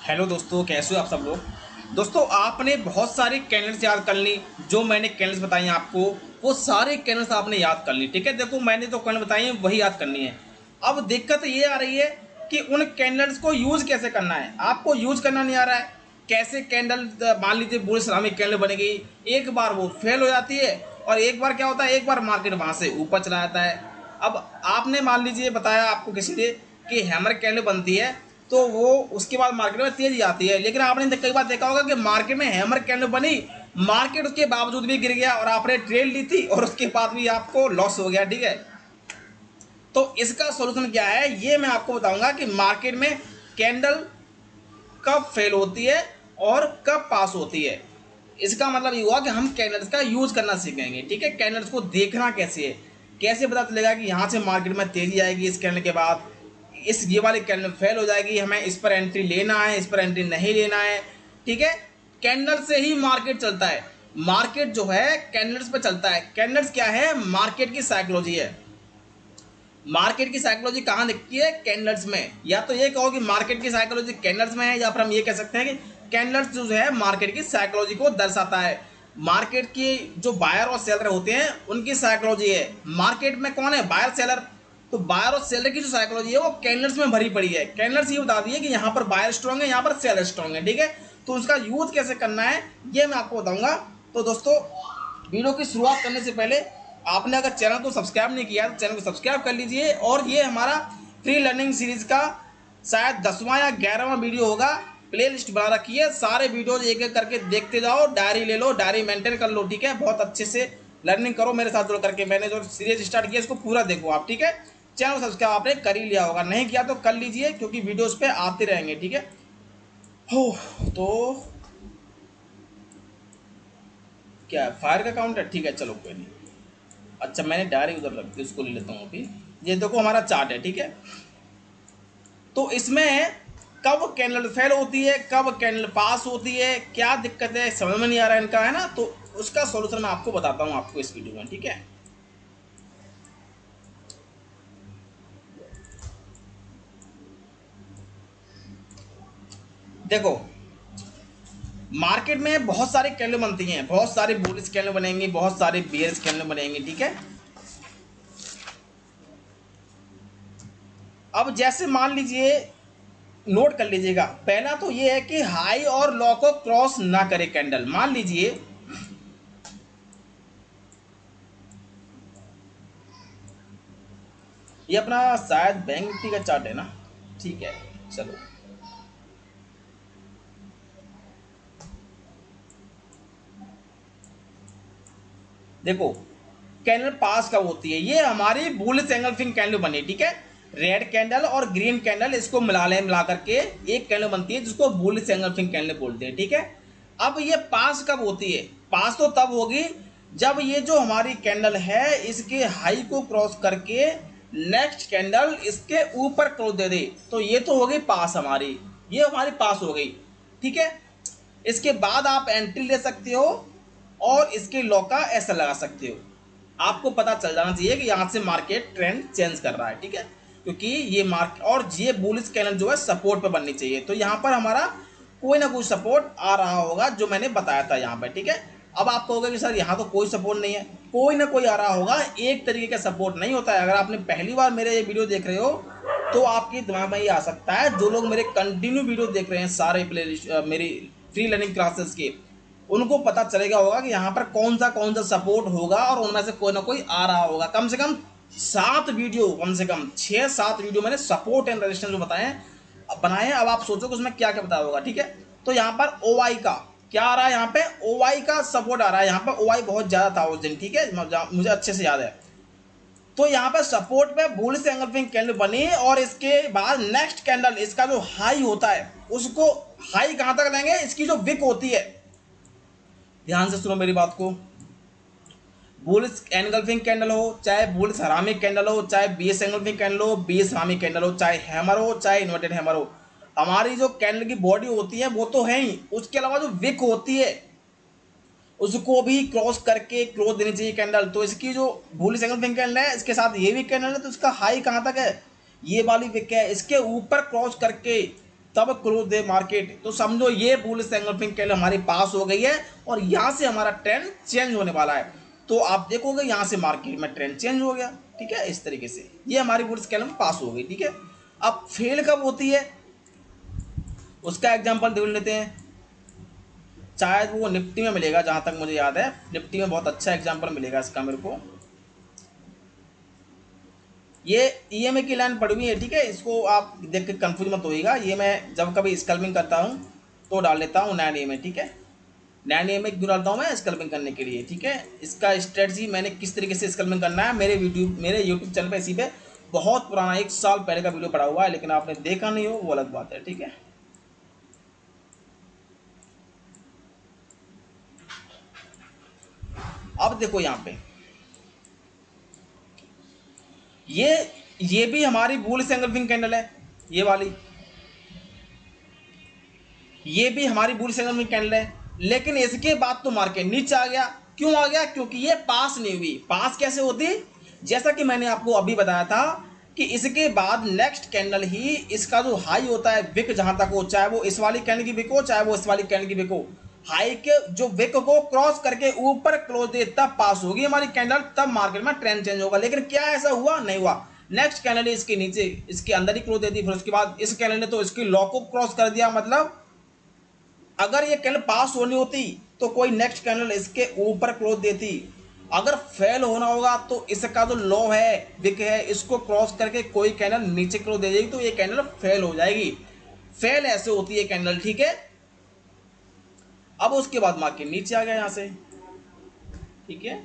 Hello दोस्तों, कैसे हो आप सब लोग। दोस्तों, आपने बहुत सारी कैंडल्स याद कर ली। जो मैंने कैंडल्स बताई हैं आपको, वो सारे कैंडल्स आपने याद कर ली। ठीक है, देखो मैंने तो कैंडल बताई है वही याद करनी है। अब दिक्कत ये आ रही है कि उन कैंडल्स को यूज़ कैसे करना है। आपको यूज़ करना नहीं आ रहा है। कैसे कैंडल, मान लीजिए बुल इस्लामिक कैंडल बनेगी, एक बार वो फेल हो जाती है और एक बार क्या होता है, एक बार मार्केट वहाँ से ऊपर चला जाता है। अब आपने मान लीजिए बताया आपको किसी ने कि हैमर कैंडल बनती है, तो वो उसके बाद मार्केट में तेजी आती है। लेकिन आपने कई बार देखा होगा कि मार्केट में हैमर कैंडल बनी, मार्केट उसके बावजूद भी गिर गया और आपने ट्रेड ली थी और उसके बाद भी आपको लॉस हो गया। ठीक है, तो इसका सोल्यूशन क्या है ये मैं आपको बताऊंगा कि मार्केट में कैंडल कब फेल होती है और कब पास होती है। इसका मतलब ये हुआ कि हम कैंडल्स का यूज करना सीखेंगे। ठीक है, कैंडल्स को देखना कैसे है, कैसे पता चलेगा कि यहाँ से मार्केट में तेजी आएगी, इस कैंडल के बाद इस ये वाली कैंडल फेल हो जाएगी, हमें इस पर एंट्री लेना है, इस पर एंट्री नहीं लेना है। ठीक है, कैंडल से ही मार्केट चलता है। मार्केट जो है कैंडल्स पे चलता है। कैंडल्स क्या है, मार्केट की साइकोलॉजी है। मार्केट की साइकोलॉजी कहाँ दिखती है, कैंडल्स में। या तो ये कहो कि मार्केट की साइकोलॉजी कैंडल्स में है, या फिर हम ये कह सकते हैं कि कैंडल्स जो है मार्केट की साइकोलॉजी को दर्शाता है। मार्केट की जो बायर और सेलर होते हैं उनकी साइकोलॉजी है। मार्केट में कौन है, बायर सेलर। तो बायर और सेलर की जो साइकोलॉजी है वो कैंडल्स में भरी पड़ी है। कैंडल्स ये बता दी है कि यहाँ पर बायर स्ट्रॉन्ग है, यहाँ पर सेलर स्ट्रॉन्ग है। ठीक है, तो उसका यूज कैसे करना है ये मैं आपको बताऊंगा। तो दोस्तों, वीडियो की शुरुआत करने से पहले आपने अगर चैनल को सब्सक्राइब नहीं किया तो चैनल को सब्सक्राइब कर लीजिए। और ये हमारा फ्री लर्निंग सीरीज का शायद 10वां या 11वां वीडियो होगा। प्ले लिस्ट बना रखी है, सारे वीडियोज एक एक करके देखते जाओ, डायरी ले लो, डायरी मेंटेन कर लो। ठीक है, बहुत अच्छे से लर्निंग करो मेरे साथ जुड़ करके। मैंने जो सीरीज स्टार्ट किया इसको पूरा देखो आप। ठीक है, चैनल सब्सक्राइब आपने कर ही लिया होगा, नहीं किया तो कर लीजिए क्योंकि वीडियोज पे आते रहेंगे। ठीक है, हो तो क्या फायर का काउंट है। ठीक है, चलो कोई नहीं। अच्छा, मैंने डायरी उधर रख दी, उसको ले लेता हूँ अभी। ये देखो हमारा चार्ट है। ठीक है, तो इसमें कब कैंडल फेल होती है, कब कैंडल पास होती है, क्या दिक्कत है समझ में नहीं आ रहा है इनका, है ना। तो उसका सॉल्यूशन मैं आपको बताता हूँ आपको इस वीडियो में। ठीक है, देखो मार्केट में बहुत सारी कैंडल बनती हैं, बहुत सारी बुलिश कैंडल बनेंगी, बहुत सारी बियर्स कैंडल बनेंगी। ठीक है, अब जैसे मान लीजिए, नोट कर लीजिएगा, पहला तो ये है कि हाई और लो को क्रॉस ना करे कैंडल। मान लीजिए ये अपना शायद बैंक निफ्टी का चार्ट है ना। ठीक है, चलो देखो कैंडल पास कब होती है। ये हमारी बुलिश एंगल्फिंग कैंडल बनी। ठीक है, रेड कैंडल और ग्रीन कैंडल इसको मिला करके एक कैंडल बनती है जिसको बुलिश एंगल्फिंग कैंडल बोलते हैं। ठीक है, अब ये पास कब होती है, पास तो तब होगी जब ये जो हमारी कैंडल है इसके हाई को क्रॉस करके नेक्स्ट कैंडल इसके ऊपर क्लोज दे दे, तो ये तो हो गई पास हमारी, ये हमारी पास हो गई। ठीक है, इसके बाद आप एंट्री ले सकते हो और इसके लॉ का ऐसा लगा सकते हो। आपको पता चल जाना चाहिए कि यहाँ से मार्केट ट्रेंड चेंज कर रहा है। ठीक है, क्योंकि ये मार्केट और ये बुलिश कैंडल जो है सपोर्ट पे बननी चाहिए। तो यहाँ पर हमारा कोई ना कोई सपोर्ट आ रहा होगा जो मैंने बताया था यहाँ पे। ठीक है, अब आप कहोगे कि सर यहाँ तो कोई सपोर्ट नहीं है, कोई ना कोई आ रहा होगा, एक तरीके का सपोर्ट नहीं होता है। अगर आपने पहली बार मेरे ये वीडियो देख रहे हो तो आपके दिमाग में ये आ सकता है, जो लोग मेरे कंटिन्यू वीडियो देख रहे हैं सारे प्ले लिस्ट मेरी फ्री लर्निंग क्लासेस के, उनको पता चलेगा होगा कि यहाँ पर कौन सा सपोर्ट होगा और उनमें से कोई ना कोई आ रहा होगा। कम से कम 7 वीडियो, कम से कम 6-7 वीडियो मैंने सपोर्ट एंड रेजिस्टेंस जो बताए बनाए हैं। अब आप सोचो कि उसमें क्या क्या बताया होगा। ठीक है, तो यहाँ पर ओवाई का क्या आ रहा है, यहाँ पे ओवाई का सपोर्ट आ रहा है। यहाँ पर ओवाई बहुत ज्यादा था उस दिन। ठीक है, मुझे अच्छे से याद है। तो यहाँ पे सपोर्ट पे बुलिश एंगल्फिंग कैंडल बनी और इसके बाद नेक्स्ट कैंडल इसका जो हाई होता है उसको, हाई कहां तक लेंगे, इसकी जो विक होती है, ध्यान से सुनो मेरी बात को। बुलिश एंगल्फिंग कैंडल हो, चाहे बुलिश हरामिक कैंडल हो, चाहे बीएस एंगल्फिंग कैंडल हो, बीएस हरामिक कैंडल हो, चाहे हैमर हो, चाहे इन्वर्टेड हैमर हो, हमारी जो कैंडल की बॉडी होती है वो तो है ही, उसके अलावा जो विक होती है उसको भी क्रॉस करके क्लोज देनी चाहिए कैंडल। तो इसकी जो बुलिश एंगल्फिंग कैंडल है इसके साथ ये भी कैंडल है, तो इसका हाई कहां तक है, ये वाली विक है, इसके ऊपर क्रॉस करके तब क्लोज दे मार्केट, तो समझो ये बुलिश एंगल्फिंग कैंडल हमारी पास हो गई है और यहाँ से हमारा ट्रेंड चेंज होने वाला है। तो आप देखोगे यहाँ से मार्केट में ट्रेंड चेंज हो गया, ठीक है। इस तरीके से ये हमारी बुलिश कैंडल पास हो गई, ठीक है। अब फेल कब होती है उसका एग्जाम्पल देख लेते हैं। शायद वो निफ्टी में मिलेगा, जहाँ तक मुझे याद है निफ्टी में बहुत अच्छा एग्जाम्पल मिलेगा इसका मेरे को। ये ईएमए की लाइन पड़ी हुई है, ठीक है। इसको आप देख के कंफ्यूज मत होइएगा। ये मैं जब कभी स्कैल्पिंग करता हूँ तो डाल लेता हूँ नैन ईएमए, ठीक है। नैन ईएमए क्यों डालता हूँ मैं? स्कैल्पिंग करने के लिए, ठीक है। इसका स्ट्रेटजी मैंने किस तरीके से स्कैल्पिंग करना है मेरे यूट्यूब चैनल पे, इसी पे बहुत पुराना 1 साल पहले का वीडियो पड़ा हुआ है, लेकिन आपने देखा नहीं हो वो अलग बात है, ठीक है। अब देखो यहाँ पे ये भी हमारी बुलिश एंगल्फिंग कैंडल है, ये वाली, ये भी हमारी बुलिश एंगल्फिंग कैंडल है। लेकिन इसके बाद तो मार्केट नीचे आ गया। क्यों आ गया? क्योंकि ये पास नहीं हुई। पास कैसे होती? जैसा कि मैंने आपको अभी बताया था कि इसके बाद नेक्स्ट कैंडल ही इसका जो हाई होता है विक, जहां तक हो, चाहे वो इस वाली कैंडल की विक हो चाहे वो इस वाली कैंडल की विक हो, हाई के जो विक को क्रॉस करके ऊपर क्लोज दे तब पास होगी हमारी कैंडल, तब मार्केट में ट्रेंड चेंज होगा। लेकिन क्या ऐसा हुआ? नहीं हुआ। नेक्स्ट कैंडल इसके नीचे, इसके अंदर ही क्लोज दे दी, फिर उसके बाद इस कैंडल ने तो इसकी लॉ को क्रॉस कर दिया। मतलब अगर ये कैंडल पास होनी होती तो कोई नेक्स्ट कैंडल इसके ऊपर क्लोज देती। अगर फेल होना होगा तो इसका जो लो है, विक है, इसको क्रॉस करके कोई कैंडल नीचे क्लोज दे देगी तो ये कैंडल फेल हो जाएगी। फेल ऐसे होती है कैंडल, ठीक है। अब उसके बाद मार्केट नीचे आ गया यहां से, ठीक है।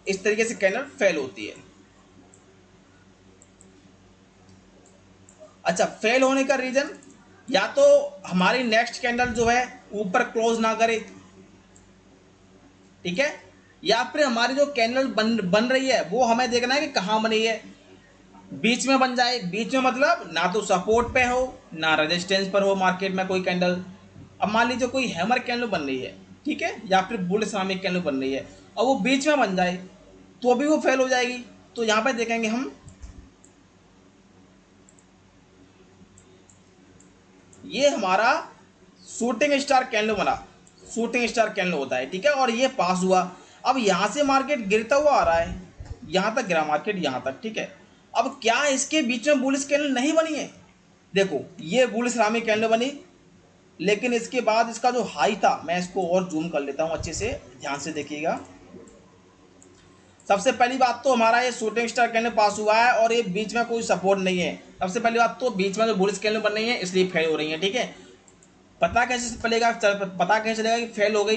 इस तरीके से कैंडल फेल होती है। अच्छा, फेल होने का रीजन या तो हमारी नेक्स्ट कैंडल जो है ऊपर क्लोज ना करे, ठीक है, या फिर हमारी जो कैंडल बन रही है वो हमें देखना है कि कहां बनी है। बीच में बन जाए, बीच में मतलब ना तो सपोर्ट पे हो ना रेजिस्टेंस पर हो मार्केट में कोई कैंडल। अब मान लीजिए कोई हैमर कैंडल बन रही है, ठीक है, या फिर बुल इस्लामिक कैंडल बन रही है और वो बीच में बन जाए तो अभी वो फेल हो जाएगी। तो यहां पे देखेंगे हम, ये हमारा शूटिंग स्टार कैंडल बना, शूटिंग स्टार कैंडल होता है, ठीक है, और ये पास हुआ। अब यहां से मार्केट गिरता हुआ आ रहा है, यहां तक गिरा मार्केट, यहां तक, ठीक है। अब क्या इसके बीच में बुलिश कैंडल नहीं बनी है? देखो ये बुलिश रामी कैंडल बनी, लेकिन इसके बाद इसका जो हाई था, मैं इसको और जूम कर लेता हूं अच्छे से, ध्यान से देखिएगा। सबसे पहली बात तो हमारा ये शूटिंग स्टार कैंडल पास हुआ है और ये बीच में कोई सपोर्ट नहीं है। सबसे पहली बात तो बीच में जो बुलिश कैंडल बन रही है इसलिए फेल हो रही है, ठीक है। पता कैसे चलेगा कि फेल हो गई?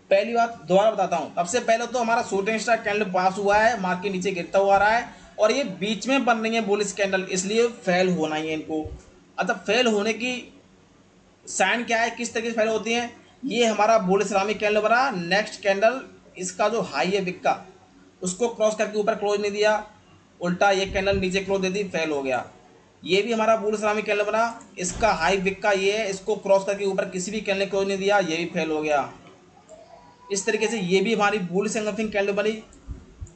पहली बात दोबारा बताता हूँ। सबसे पहले तो हमारा शूटिंग स्टार कैंडल पास हुआ है, मार्केट नीचे गिरता हुआ आ रहा है और ये बीच में बन रही है बुलिश कैंडल, इसलिए फेल होना ही है इनको। अच्छा, फेल होने की साइन क्या है, किस तरीके से फेल होती है? ये हमारा बुलिश इस्लामिक कैंडल बना, नेक्स्ट कैंडल इसका जो हाई है विक का उसको क्रॉस करके ऊपर क्लोज नहीं दिया, उल्टा ये कैंडल नीचे क्लोज दे दी, फेल हो गया। ये भी हमारा बुल इस्लामिक कैंडल बना, इसका हाई विक का ये है, इसको क्रॉस करके ऊपर किसी भी कैंडल क्लोज नहीं दिया, ये भी फेल हो गया। इस तरीके से ये भी हमारी बुलिश एंगल्फिंग कैंडल बनी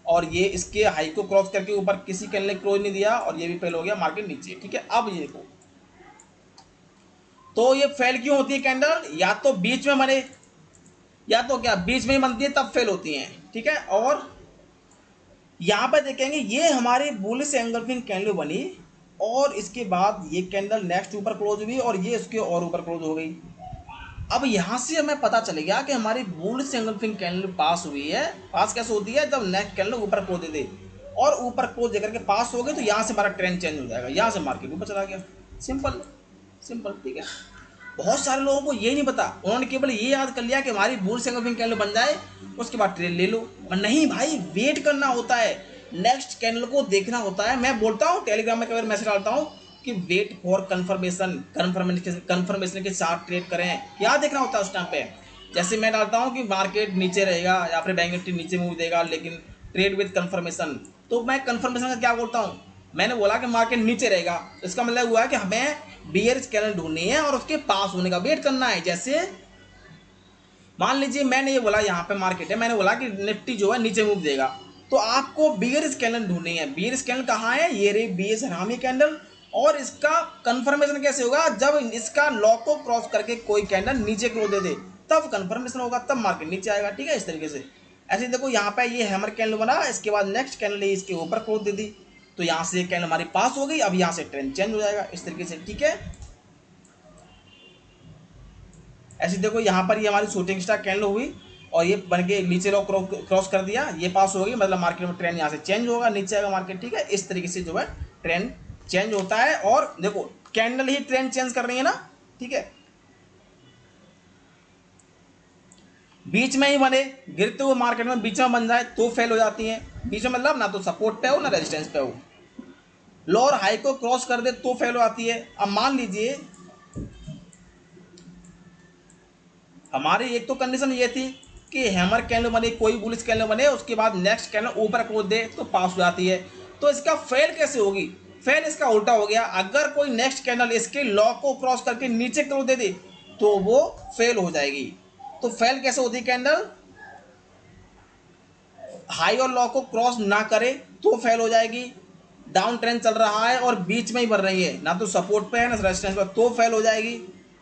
और ये इसके हाई को क्रॉस करके ऊपर किसी कैंडल ने क्लोज नहीं दिया और ये भी फेल हो गया, मार्केट नीचे, ठीक है। अब ये देखो, तो ये फेल क्यों होती है कैंडल? या तो बीच में बने, या तो क्या बीच में ही बनती है तब फेल होती है, ठीक है। और यहां पर देखेंगे ये हमारी बुलिश एंगल्फिंग कैंडल बनी और इसके बाद ये कैंडल नेक्स्ट ऊपर क्लोज हुई और ये इसके और ऊपर क्लोज हो गई। अब यहां से हमें पता चलेगा कि हमारी बुलिश एंगल्फिंग कैंडल पास हुई है। पास कैसे होती है? जब नेक्स्ट कैंडल ऊपर क्लोज दे दे और ऊपर क्लोज देकर के पास हो गए तो यहां से हमारा ट्रेंड चेंज हो जाएगा, यहां से मार्केट ऊपर चला गया। सिंपल सिंपल, ठीक है। बहुत सारे लोगों को ये नहीं पता, उन्होंने केवल ये याद कर लिया कि हमारी बुलिश एंगल्फिंग कैंडल बन जाए उसके बाद ट्रेड ले लो। और नहीं भाई, वेट करना होता है, नेक्स्ट कैंडल को देखना होता है। मैं बोलता हूँ टेलीग्राम में कई बार मैसेज डालता हूँ कि वेट फॉर कन्फर्मेशन के साथ ट्रेड करें। क्या देखना होता है उस टाइम पे? जैसे मैं डालता हूँ कि मार्केट नीचे रहेगा या फिर बैंक निफ्टी नीचे मूव देगा लेकिन ट्रेड विद कन्फर्मेशन, तो मैं कन्फर्मेशन का क्या बोलता हूँ? मैंने बोला कि मार्केट नीचे रहेगा, इसका मतलब हुआ है कि हमें बियरिश कैंडल ढूंढनी है और उसके पास होने का वेट करना है। जैसे मान लीजिए मैंने ये बोला यहाँ पे मार्केट है, मैंने बोला कि निफ्टी जो है नीचे मूव देगा, तो आपको बियरिश कैंडल ढूंढनी है। बियरिश कैंडल कहाँ है? ये रही बियरिश हरामी कैंडल और इसका कंफर्मेशन कैसे होगा, जब इसका लॉ को क्रॉस करके कोई कैंडल नीचे क्लोज दे दे तब कंफर्मेशन होगा, तब मार्केट नीचे आएगा। ठीक है, इस तरीके से। ऐसे देखो यहाँ पे ये हैमर कैंडल बना, इसके बाद नेक्स्ट कैंडल इसके ऊपर क्लोज दे दी, तो यहाँ से कैंडल हमारी पास हो गई। अब यहाँ से ट्रेंड चेंज हो जाएगा इस तरीके से। ठीक है, ऐसे देखो यहाँ पर ये हमारी शूटिंग स्टार कैंडल हुई और ये बन के नीचे लॉ क्रॉस कर दिया, ये पास हो गई, मतलब मार्केट में ट्रेंड यहाँ से चेंज होगा, नीचे आएगा मार्केट। ठीक है, इस तरीके से जो है ट्रेंड चेंज होता है। और देखो कैंडल ही ट्रेंड चेंज कर रही है ना। ठीक है, बीच में ही बने, गिरते हुए मार्केट में बीच में बन जाए तो फेल हो जाती है। बीच में मतलब ना तो सपोर्ट पे हो ना रेजिस्टेंस पे हो, लो और हाई को क्रॉस कर दे तो फेल हो जाती है। अब मान लीजिए हमारी एक तो कंडीशन ये थी कि हैमर कैंडल बने, कोई बुलिश कैंडल बने, उसके बाद नेक्स्ट कैंडल ऊपर क्लोज दे तो पास हो जाती है। तो इसका फेल कैसे होगी, फेल इसका उल्टा हो गया। अगर कोई नेक्स्ट कैंडल इसके लॉ को क्रॉस करके नीचे क्लोज दे दे तो वो फेल हो जाएगी। तो फेल कैसे होती है, कैंडल हाई और लॉ को क्रॉस ना करे तो फेल हो जाएगी। डाउन ट्रेंड चल रहा है और बीच में ही बढ़ रही है, ना तो सपोर्ट पे है ना रेजिस्टेंस पे, तो फेल हो जाएगी।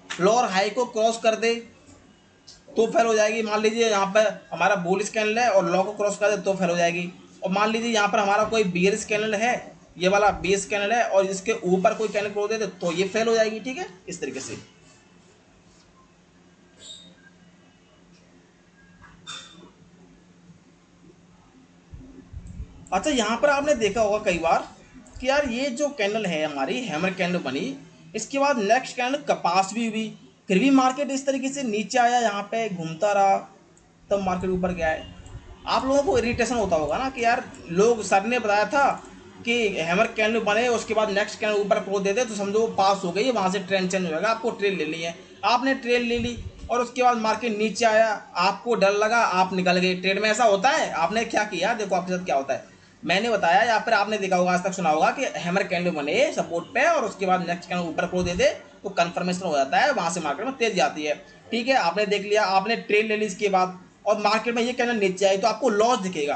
लो और हाई को क्रॉस कर दे तो फेल हो जाएगी। मान लीजिए यहाँ पर हमारा बुलिश कैंडल है और लॉ को क्रॉस कर दे तो फेल हो जाएगी। और मान लीजिए यहाँ पर हमारा कोई बियरिश कैंडल है, ये वाला बेस कैंडल है, और इसके ऊपर कोई कैंडल क्लोज दे दे तो ये फेल हो जाएगी। ठीक है, इस तरीके से। अच्छा, यहाँ पर आपने देखा होगा कई बार कि यार ये जो कैंडल है हमारी हैमर कैंडल बनी, इसके बाद नेक्स्ट कैंडल कपास भी हुई, फिर भी मार्केट इस तरीके से नीचे आया, यहाँ पे घूमता रहा, तब मार्केट ऊपर गया है। आप लोगों को इरिटेशन होता होगा ना कि यार लोग, सर ने बताया था कि हैमर कैंडल बने उसके बाद नेक्स्ट कैंडल ऊपर क्लोज दे दे तो समझो वो पास हो गई, वहाँ से ट्रेंड चेंज हो जाएगा, आपको ट्रेड ले ली है, आपने ट्रेड ले ली और उसके बाद मार्केट नीचे आया, आपको डर लगा, आप निकल गए। ट्रेड में ऐसा होता है, आपने क्या किया, देखो आपके साथ क्या होता है, मैंने बताया या फिर आपने देखा होगा, आज तक सुना होगा कि हैमर कैंडल बने सपोर्ट पे और उसके बाद नेक्स्ट कैंडल ऊपर क्लोज दे दे तो कंफर्मेशन हो जाता है, वहां से मार्केट में तेजी आती है। ठीक है, आपने देख लिया, आपने ट्रेड ले ली इसके बाद और मार्केट में ये कैंडल नीचे आई तो आपको लॉस दिखेगा,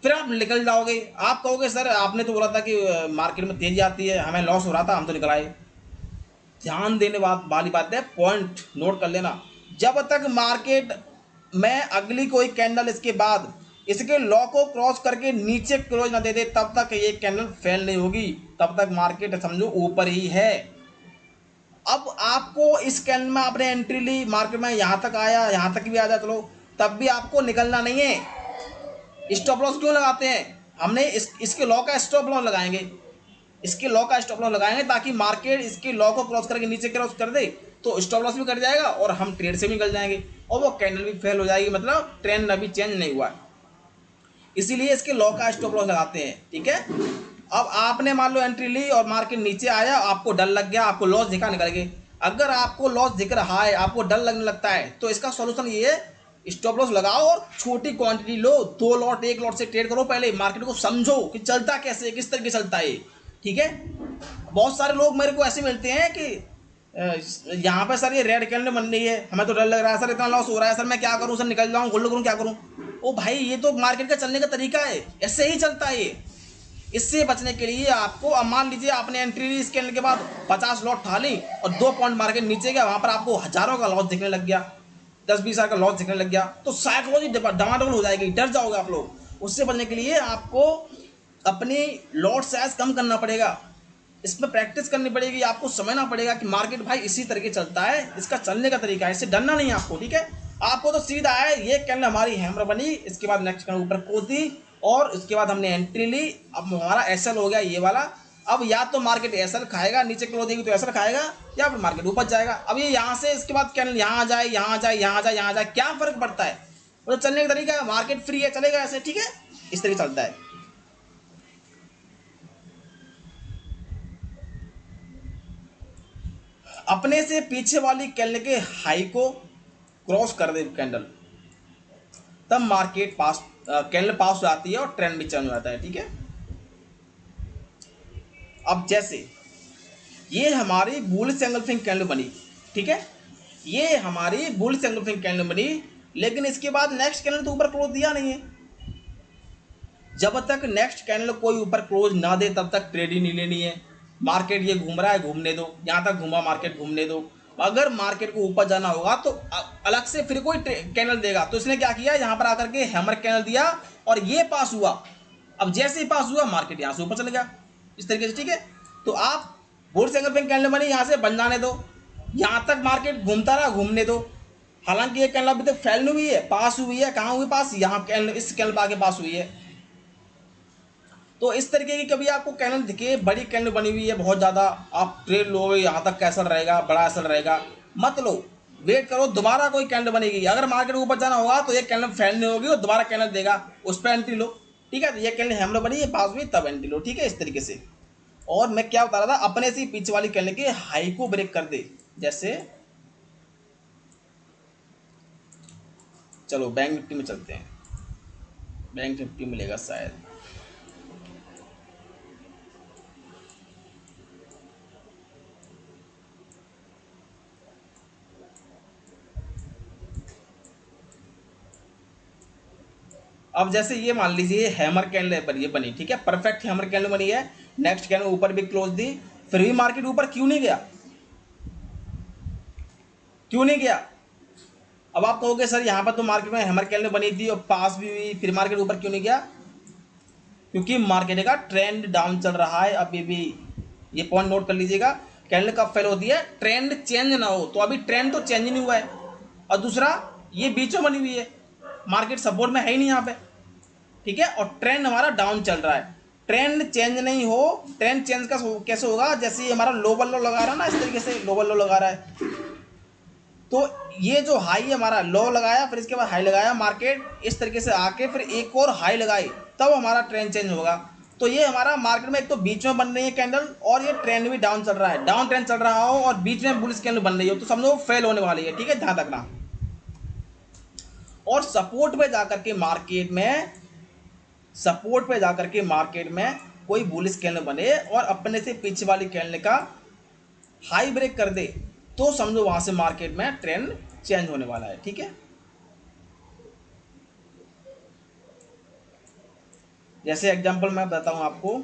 फिर आप निकल जाओगे। आप कहोगे सर आपने तो बोला था कि मार्केट में तेजी आती है, हमें लॉस हो रहा था, हम तो निकल आए। ध्यान देने वाली बात है, पॉइंट नोट कर लेना, जब तक मार्केट में अगली कोई कैंडल इसके बाद इसके लॉ को क्रॉस करके नीचे क्लोज ना दे दे तब तक ये कैंडल फेल नहीं होगी, तब तक मार्केट समझो ऊपर ही है। अब आपको इस कैंडल में आपने एंट्री ली, मार्केट में यहाँ तक आया, यहाँ तक भी आ जाए चलो, तब भी आपको निकलना नहीं है। स्टॉप लॉस क्यों लगाते हैं, हमने इसके लॉ का स्टॉप लॉस लगाएंगे, इसके लॉ का स्टॉप लॉस लगाएंगे ताकि मार्केट इसके लॉ को क्रॉस करके नीचे क्रॉस कर दे तो स्टॉप लॉस भी कट जाएगा और हम ट्रेड से भी निकल जाएंगे और वो कैंडल भी फेल हो जाएगी, मतलब ट्रेंड अभी चेंज नहीं हुआ, इसीलिए इसके लॉ का स्टॉप लॉस लगाते हैं। ठीक है, अब आपने मान लो एंट्री ली और मार्केट नीचे आया, आपको डर लग गया, आपको लॉस दिखा, निकल गए। अगर आपको लॉस दिख रहा है, आपको डर लगने लगता है, तो इसका सॉल्यूशन ये है, स्टॉप लॉस लगाओ और छोटी क्वांटिटी लो, 2 लॉट 1 लॉट से ट्रेड करो, पहले मार्केट को समझो कि चलता कैसे, किस तरीके चलता है। ठीक है, बहुत सारे लोग मेरे को ऐसे मिलते हैं कि यहाँ पे सर ये रेड कैंडल बन रही है, हमें तो डर लग रहा है सर, इतना लॉस हो रहा है सर, मैं क्या करूँ सर, निकल जाऊँ, गोल्ड करूँ, क्या करूँ। ओ भाई, ये तो मार्केट का चलने का तरीका है, ऐसे ही चलता है ये। इससे बचने के लिए आपको, अब मान लीजिए आपने एंट्री ली इस कैंडल के बाद 50 लॉट ठा ली और 2 पॉइंट मार्केट नीचे गया, वहां पर आपको हजारों का लॉस दिखने लग गया, 10-20 हज़ार का लॉस दिखने लग गया, तो साइकोलॉजी डमाडोल हो जाएगी, डर जाओगे आप लोग। उससे बचने के लिए आपको अपनी लॉट साइज कम करना पड़ेगा, इसमें प्रैक्टिस करनी पड़ेगी, आपको समझना पड़ेगा कि मार्केट भाई इसी तरीके चलता है, इसका चलने का तरीका है, इससे डरना नहीं है आपको। ठीक है, आपको तो सीधा है, ये कैंडल हमारी हैमर बनी, इसके बाद नेक्स्ट कैंडल ऊपर कूदी और इसके बाद हमने एंट्री ली, अब हमारा एसएल हो गया ये वाला। अब या तो मार्केट एसएल खाएगा, नीचे क्लोज देगी तो एसएल खाएगा, या फिर मार्केट ऊपर जाएगा। अब ये यहाँ से इसके बाद कैंडल यहाँ आ जाए, यहाँ आ जाए, यहाँ आ जाए, यहाँ आ जाए, क्या फर्क पड़ता है, वो तो चलने का तरीका है, मार्केट फ्री है, चलेगा ऐसे। ठीक है, इस तरीके चलता है। अपने से पीछे वाली कैंडल के हाई को क्रॉस कर दे कैंडल, तब मार्केट पास, कैंडल पास हो जाती है और ट्रेंड भी चेंज हो जाता है। ठीक है, अब जैसे ये हमारी बुलिश एंगल्फिंग कैंडल बनी, ठीक है, ये हमारी बुलिश एंगल्फिंग कैंडल बनी, लेकिन इसके बाद नेक्स्ट कैंडल तो ऊपर क्लोज दिया नहीं है। जब तक नेक्स्ट कैंडल कोई ऊपर क्लोज ना दे तब तक ट्रेड ही नहीं लेनी है। मार्केट ये घूम रहा है, घूमने दो, यहाँ तक घूमा मार्केट, घूमने दो। अगर मार्केट को ऊपर जाना होगा तो अलग से फिर कोई कैंडल देगा। तो इसने क्या किया, यहाँ पर आकर के हैमर कैंडल दिया और ये पास हुआ। अब जैसे ही पास हुआ मार्केट यहाँ से ऊपर चले गया इस तरीके से, ठीक है। तो आप बुल्स एंगल पे कैंडल बनी, यहाँ से बन जाने दो, यहाँ तक मार्केट घूमता रहा, घूमने दो। हालांकि ये कैंडल अभी तक फैल हुई है, पास हुई है, कहाँ हुई पास, यहाँ कैंडल, इस कैंडल पर आके पास हुई है। तो इस तरीके की कभी आपको कैंडल दिखे, बड़ी कैंडल बनी हुई है बहुत ज़्यादा, आप ट्रेड लो, यहाँ तक कैसा रहेगा, बड़ा असर रहेगा, मत लो, वेट करो, दोबारा कोई कैंडल बनेगी। अगर मार्केट ऊपर जाना होगा तो ये कैंडल फैलनी होगी और दोबारा कैंडल देगा, उस पर एंट्री लो, ठीक है। तो ये कैंडल हैमर बनी, ये पास हुई, तब एंट्री लो, ठीक है, इस तरीके से। और मैं क्या बता रहा था, अपने से पीछे वाली कैंडल के हाई को ब्रेक कर दे, जैसे चलो बैंक निफ्टी में चलते हैं, बैंक निफ्टी मिलेगा शायद। अब जैसे ये मान लीजिए हैमर कैंडल पर ये बनी, ठीक है, परफेक्ट हैमर कैंडल बनी है, नेक्स्ट कैंडल ऊपर भी क्लोज दी, फिर भी मार्केट ऊपर क्यों नहीं गया, क्यों नहीं गया। अब आप कहोगे सर यहाँ पर तो मार्केट में हैमर कैंडल बनी थी और पास भी हुई, फिर मार्केट ऊपर क्यों नहीं गया, क्योंकि मार्केट का ट्रेंड डाउन चल रहा है अभी भी। ये पॉइंट नोट कर लीजिएगा, कैंडल कब फेल होती है, ट्रेंड चेंज ना हो। तो अभी ट्रेंड तो चेंज नहीं हुआ है, और दूसरा ये बीच में बनी हुई है, मार्केट सपोर्ट में है ही नहीं यहाँ पे, ठीक है, और ट्रेंड हमारा डाउन चल रहा है। ट्रेंड चेंज नहीं हो, ट्रेंड चेंज का कैसे होगा, जैसे ये हमारा लोअर लो लगा रहा है ना, इस तरीके से लोअर लो लगा रहा है। तो ये जो हाई हमारा लो लगाया, फिर इसके बाद हाई लगाया, मार्केट इस तरीके से आके फिर एक और हाई लगाई, तब हमारा ट्रेंड चेंज होगा। तो ये हमारा मार्केट में एक तो बीच में बन रही है कैंडल, और ये ट्रेंड भी डाउन चल रहा है, डाउन ट्रेंड चल रहा हो और बीच में बुलिश कैंडल बन रही हो, तो समझो फेल होने वाली है, ठीक है, ध्यान रखना। और सपोर्ट पे जाकर के मार्केट में, सपोर्ट पे जाकर के मार्केट में कोई बुलिश कैंडल बने और अपने से पीछे वाली कैंडल का हाई ब्रेक कर दे, तो समझो वहां से मार्केट में ट्रेंड चेंज होने वाला है, ठीक है। जैसे एग्जांपल मैं बताता हूं आपको,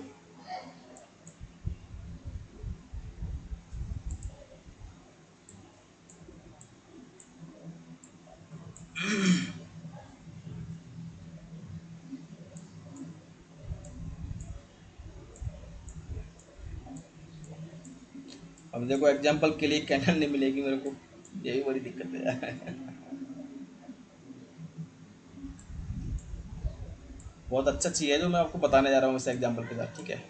अब देखो एग्जांपल के लिए कैंडल नहीं मिलेगी मेरे को, ये भी बड़ी दिक्कत है। बहुत अच्छा चीज है जो मैं आपको बताने जा रहा हूँ इस एग्जांपल के साथ, ठीक है।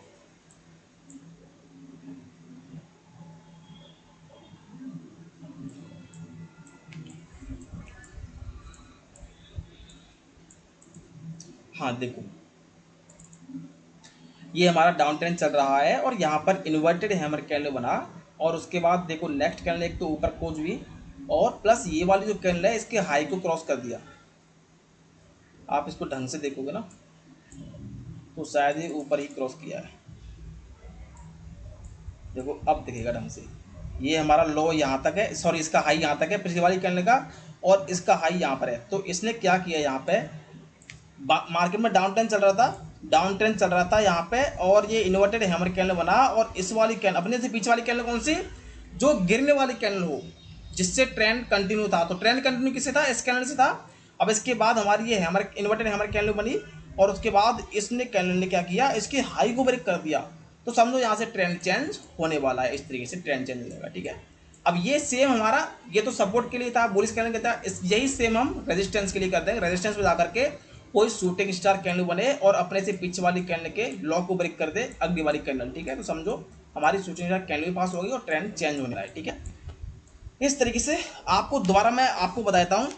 हाँ देखो, ये हमारा डाउन ट्रेंड चल रहा है और यहाँ पर इन्वर्टेड हैमर कैंडल बना, और उसके बाद देखो नेक्स्ट कैंडल एक तो ऊपर क्लोज हुई, और प्लस ये वाली जो कैंडल है इसके हाई को क्रॉस कर दिया। आप इसको ढंग से देखोगे ना तो शायद ये ऊपर ही क्रॉस किया है, देखो अब दिखेगा ढंग से। ये हमारा लो यहाँ तक है, सॉरी इसका हाई यहाँ तक है पिछली वाली कैंडल का, और इसका हाई यहाँ पर है। तो इसने क्या किया, यहाँ पे मार्केट में डाउन ट्रेंड चल रहा था, डाउन ट्रेंड चल रहा था यहाँ पे, और ये इन्वर्टेड हैमर कैंडल बना, और इस वाली कैंडल अपने से पीछे वाली कैंडल कौन सी, जो गिरने वाली कैंडल हो, जिससे ट्रेंड कंटिन्यू था। तो ट्रेंड कंटिन्यू किससे था, इस कैंडल से था। अब इसके बाद हमारी ये हैमर इन्वर्टेड हैमर कैंडल बनी, और उसके बाद इसने कैंडल ने क्या किया, इसके हाई को ब्रेक कर दिया। तो समझो यहाँ से ट्रेंड चेंज होने वाला है, इस तरीके से ट्रेंड चेंज हो जाएगा, ठीक है। अब ये सेम हमारा, ये तो सपोर्ट के लिए था, बुलिश कैंडल का था, यही सेम हम रेजिस्टेंस के लिए करते हैं। रेजिस्टेंस पे जाकर के कोई शूटिंग स्टार कैंडल बने और अपने से पीछे वाली कैंडल के लॉ को ब्रेक कर दे अगली वाली कैंडल, ठीक है। तो समझो हमारी शूटिंग स्टार कैंडल भी पास होगी और ट्रेंड चेंज होने वाला है, ठीक है। इस तरीके से आपको दोबारा मैं आपको बताता हूँ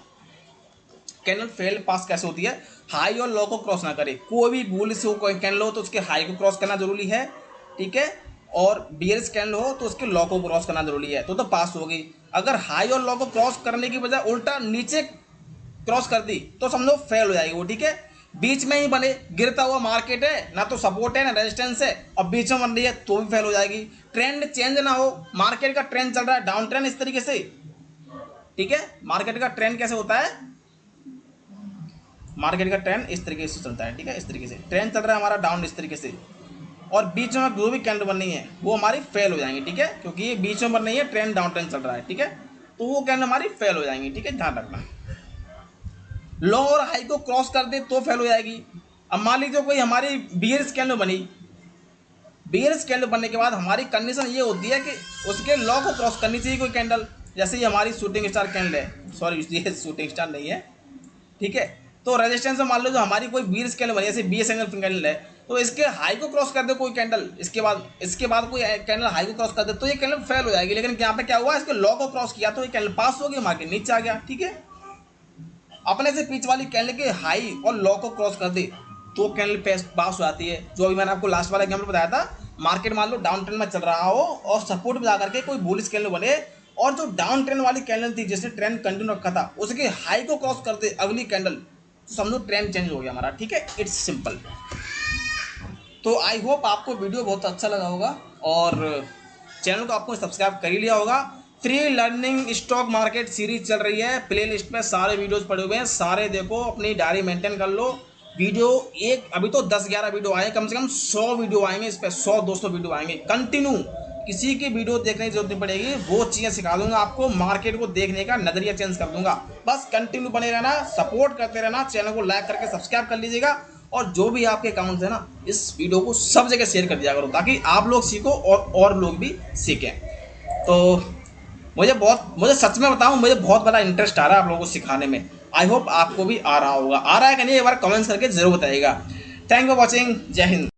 कैंडल फेल पास कैसे होती है। हाई और लो को क्रॉस ना करे, कोई भी बुलिश हो कोई कैंडल हो तो उसके हाई को क्रॉस करना जरूरी है, ठीक है, और बियरिश कैंडल हो तो उसके लो को क्रॉस करना जरूरी है, तो पास होगी। अगर हाई और लो को क्रॉस करने की बजाय उल्टा नीचे क्रॉस कर दी तो समझो फेल हो जाएगी वो, ठीक है। बीच में ही बने, गिरता हुआ मार्केट है, ना तो सपोर्ट है ना रेजिस्टेंस है, और बीच में बन रही है तो भी फेल हो जाएगी। ट्रेंड चेंज ना हो, मार्केट का ट्रेंड चल रहा है डाउन ट्रेंड इस तरीके से, ठीक है। मार्केट का ट्रेंड कैसे होता है, मार्केट का ट्रेंड इस तरीके से चलता है, ठीक है, इस तरीके से ट्रेंड चल रहा है हमारा डाउन इस तरीके से, और बीच में जो भी कैंडल बननी है वो हमारी फेल हो जाएंगी, ठीक है, क्योंकि ये बीच में बन रही है, ट्रेंड डाउन ट्रेंड चल रहा है, ठीक है, तो वो कैंडल हमारी फेल हो जाएंगी, ठीक है, ध्यान रखना। लो और हाई को क्रॉस कर दे तो फेल हो जाएगी। अब मान लीजिए कोई हमारी बियर्स कैंडल बनी, बियर्स कैंडल बनने के बाद हमारी कंडीशन ये होती है कि उसके लॉ को क्रॉस करनी चाहिए कोई कैंडल, जैसे ये हमारी शूटिंग स्टार कैंडल है, सॉरी ये शूटिंग स्टार नहीं है, ठीक है, तो रेजिस्टेंस में मान लो जो हमारी कोई बियर्स कैंडल बनी, जैसे बीएस कैंडल है, तो इसके हाई को क्रॉस कर दे कोई कैंडल, इसके बाद कोई कैंडल हाई को क्रॉस कर दे तो ये कैंडल फेल हो जाएगी। लेकिन यहाँ पे क्या हुआ, इसके लॉ को क्रॉस किया तो ये कैंडल पास हो गई, मार्केट नीचे आ गया, ठीक है। अपने से पीछे वाली कैंडल के हाई और लॉ को क्रॉस कर दे तो कैंडल पास हो जाती है। जो अभी मैंने आपको लास्ट वाला एग्जाम्पल बताया था, मार्केट मान लो डाउन ट्रेंड में चल रहा हो और सपोर्ट में जाकर के कोई बुलिश कैंडल बने और जो डाउन ट्रेंड वाली कैंडल थी जिसने ट्रेंड कंटिन्यू रखा था उसके हाई को क्रॉस कर दे अगली कैंडल, तो समझो ट्रेंड चेंज हो गया हमारा, ठीक है, इट्स सिंपल। तो आई होप आपको वीडियो बहुत अच्छा लगा होगा और चैनल को आपको सब्सक्राइब कर ही लिया होगा। Free learning stock market series चल रही है, प्ले लिस्ट में सारे वीडियोस पड़े हुए हैं, सारे देखो, अपनी डायरी मेंटेन कर लो। वीडियो एक अभी तो 10-11 वीडियो आए, कम से कम 100 वीडियो आएंगे, इस पर 100-200 वीडियो आएंगे कंटिन्यू, किसी की वीडियो देखने की जरूरत नहीं पड़ेगी, वो चीज़ें सिखा दूंगा आपको, मार्केट को देखने का नजरिया चेंज कर दूंगा। बस कंटिन्यू बने रहना, सपोर्ट करते रहना, चैनल को लाइक करके सब्सक्राइब कर लीजिएगा और जो भी आपके अकाउंट्स है ना, इस वीडियो को सब जगह शेयर कर दिया करो ताकि आप लोग सीखो और लोग भी सीखें। तो मुझे सच में बताऊं, मुझे बहुत बड़ा इंटरेस्ट आ रहा है आप लोगों को सिखाने में। आई होप आपको भी आ रहा होगा, आ रहा है कि नहीं एक बार कमेंट्स करके जरूर बताइएगा। थैंक यू फॉर वॉचिंग, जय हिंद।